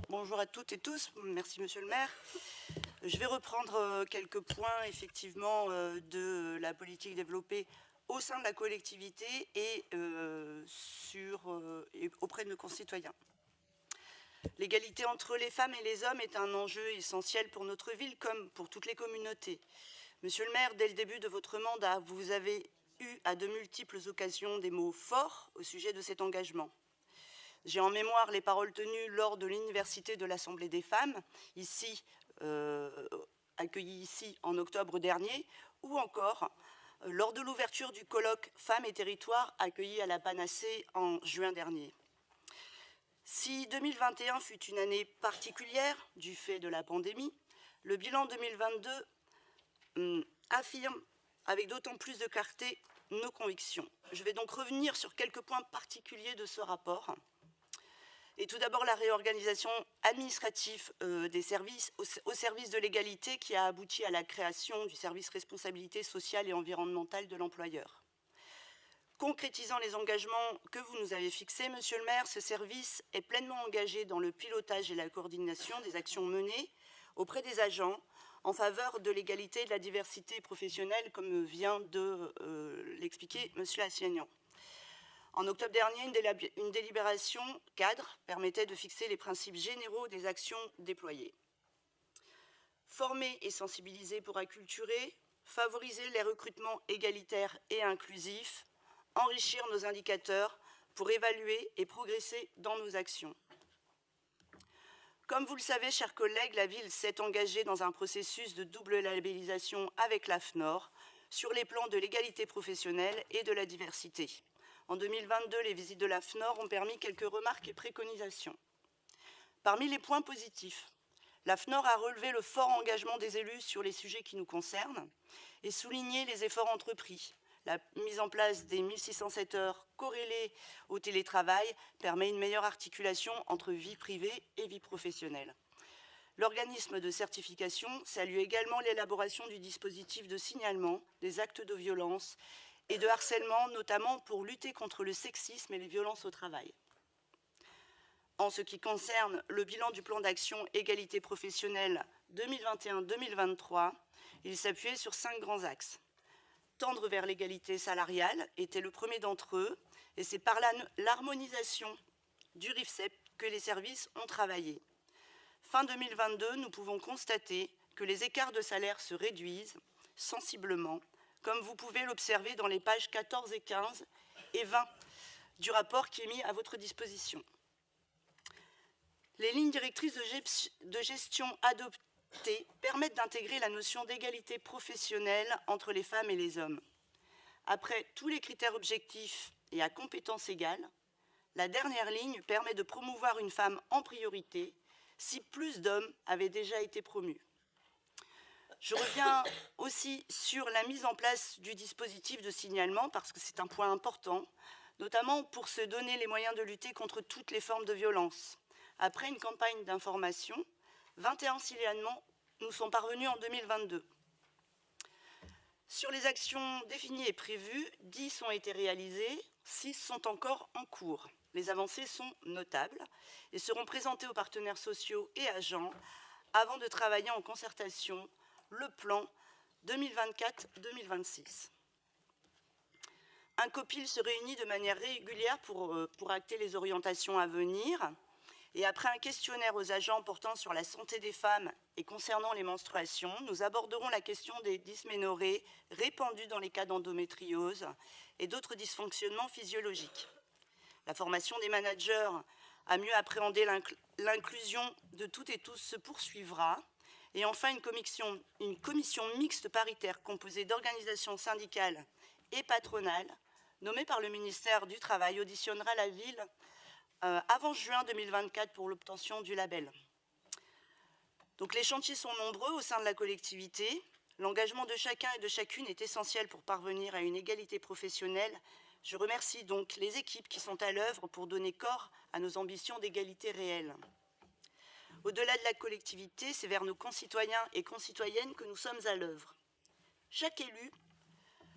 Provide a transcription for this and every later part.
Bonjour à toutes et tous. Merci, Monsieur le maire. Je vais reprendre quelques points, effectivement, de la politique développée au sein de la collectivité et, et auprès de nos concitoyens. L'égalité entre les femmes et les hommes est un enjeu essentiel pour notre ville comme pour toutes les communautés. Monsieur le maire, dès le début de votre mandat, vous avez eu à de multiples occasions des mots forts au sujet de cet engagement. J'ai en mémoire les paroles tenues lors de l'Université de l'Assemblée des femmes, accueillie ici en octobre dernier, ou encore lors de l'ouverture du colloque Femmes et Territoires, accueilli à la Panacée en juin dernier. Si 2021 fut une année particulière du fait de la pandémie, le bilan 2022 affirme avec d'autant plus de clarté nos convictions. Je vais donc revenir sur quelques points particuliers de ce rapport. Et tout d'abord, la réorganisation administrative des services au service de l'égalité qui a abouti à la création du service responsabilité sociale et environnementale de l'employeur. Concrétisant les engagements que vous nous avez fixés, Monsieur le maire, ce service est pleinement engagé dans le pilotage et la coordination des actions menées auprès des agents en faveur de l'égalité et de la diversité professionnelle, comme vient de l'expliquer Monsieur Assegnan. En octobre dernier, une délibération cadre permettait de fixer les principes généraux des actions déployées. Former et sensibiliser pour acculturer, favoriser les recrutements égalitaires et inclusifs, enrichir nos indicateurs pour évaluer et progresser dans nos actions. Comme vous le savez, chers collègues, la ville s'est engagée dans un processus de double labellisation avec l'AFNOR sur les plans de l'égalité professionnelle et de la diversité. En 2022, les visites de l'AFNOR ont permis quelques remarques et préconisations. Parmi les points positifs, l'AFNOR a relevé le fort engagement des élus sur les sujets qui nous concernent et souligné les efforts entrepris. La mise en place des 1607 heures corrélées au télétravail permet une meilleure articulation entre vie privée et vie professionnelle. L'organisme de certification salue également l'élaboration du dispositif de signalement des actes de violence et de harcèlement, notamment pour lutter contre le sexisme et les violences au travail. En ce qui concerne le bilan du plan d'action égalité professionnelle 2021-2023, il s'appuyait sur 5 grands axes. Tendre vers l'égalité salariale était le premier d'entre eux, et c'est par l'harmonisation du RIFSEP que les services ont travaillé. Fin 2022, nous pouvons constater que les écarts de salaire se réduisent sensiblement, comme vous pouvez l'observer dans les pages 14 et 15 et 20 du rapport qui est mis à votre disposition. Les lignes directrices de gestion adoptées permettent d'intégrer la notion d'égalité professionnelle entre les femmes et les hommes. Après tous les critères objectifs et à compétences égales, la dernière ligne permet de promouvoir une femme en priorité si plus d'hommes avaient déjà été promus. Je reviens aussi sur la mise en place du dispositif de signalement parce que c'est un point important, notamment pour se donner les moyens de lutter contre toutes les formes de violence. Après une campagne d'information, 21 signalements nous sont parvenus en 2022. Sur les actions définies et prévues, 10 ont été réalisées, 6 sont encore en cours. Les avancées sont notables et seront présentées aux partenaires sociaux et agents avant de travailler en concertation le plan 2024-2026. Un COPIL se réunit de manière régulière pour acter les orientations à venir. Et après un questionnaire aux agents portant sur la santé des femmes et concernant les menstruations, nous aborderons la question des dysménorrhées répandues dans les cas d'endométriose et d'autres dysfonctionnements physiologiques. La formation des managers à mieux appréhender l'inclusion de toutes et tous se poursuivra. Et enfin, une commission mixte paritaire composée d'organisations syndicales et patronales, nommée par le ministère du Travail, auditionnera la ville avant juin 2024 pour l'obtention du label. Donc les chantiers sont nombreux au sein de la collectivité. L'engagement de chacun et de chacune est essentiel pour parvenir à une égalité professionnelle. Je remercie donc les équipes qui sont à l'œuvre pour donner corps à nos ambitions d'égalité réelle. Au-delà de la collectivité, c'est vers nos concitoyens et concitoyennes que nous sommes à l'œuvre. Chaque élu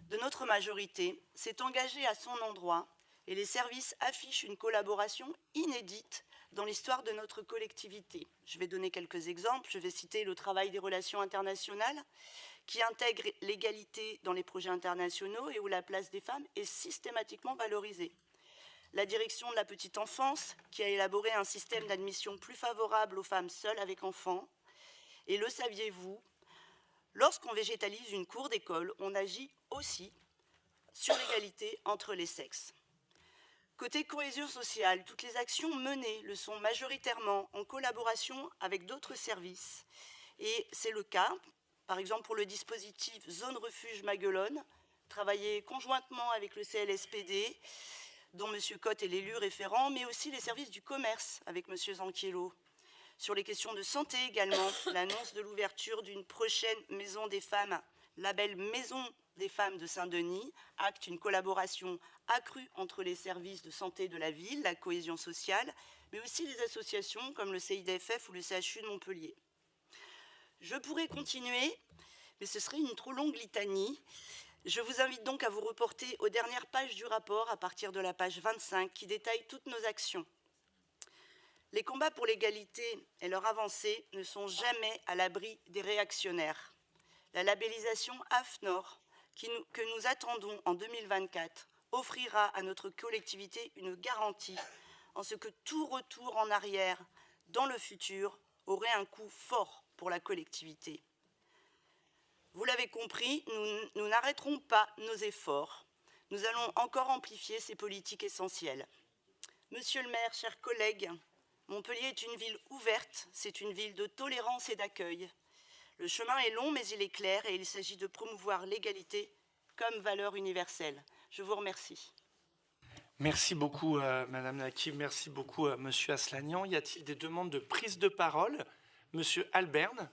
de notre majorité s'est engagé à son endroit et les services affichent une collaboration inédite dans l'histoire de notre collectivité. Je vais donner quelques exemples. Je vais citer le travail des relations internationales, qui intègre l'égalité dans les projets internationaux et où la place des femmes est systématiquement valorisée. La direction de la petite enfance, qui a élaboré un système d'admission plus favorable aux femmes seules avec enfants. Et le saviez-vous, lorsqu'on végétalise une cour d'école, on agit aussi sur l'égalité entre les sexes. Côté cohésion sociale, toutes les actions menées le sont majoritairement en collaboration avec d'autres services. Et c'est le cas, par exemple, pour le dispositif Zone Refuge Maguelone, travaillé conjointement avec le CLSPD, dont M. Cotte est l'élu référent, mais aussi les services du commerce avec M. Zanchiello. Sur les questions de santé également, l'annonce de l'ouverture d'une prochaine maison des femmes, label Maison des femmes de Saint-Denis, acte une collaboration accrue entre les services de santé de la ville, la cohésion sociale, mais aussi les associations comme le CIDFF ou le CHU de Montpellier. Je pourrais continuer, mais ce serait une trop longue litanie. Je vous invite donc à vous reporter aux dernières pages du rapport, à partir de la page 25, qui détaille toutes nos actions. Les combats pour l'égalité et leur avancée ne sont jamais à l'abri des réactionnaires. La labellisation AFNOR, que nous attendons en 2024, offrira à notre collectivité une garantie en ce que tout retour en arrière dans le futur aurait un coût fort pour la collectivité. Vous l'avez compris, nous n'arrêterons pas nos efforts. Nous allons encore amplifier ces politiques essentielles. Monsieur le maire, chers collègues, Montpellier est une ville ouverte, c'est une ville de tolérance et d'accueil. Le chemin est long, mais il est clair et il s'agit de promouvoir l'égalité comme valeur universelle. Je vous remercie. Merci beaucoup, Madame Naqui. Merci beaucoup, Monsieur Aslanian. Y a-t-il des demandes de prise de parole? Monsieur Alberne.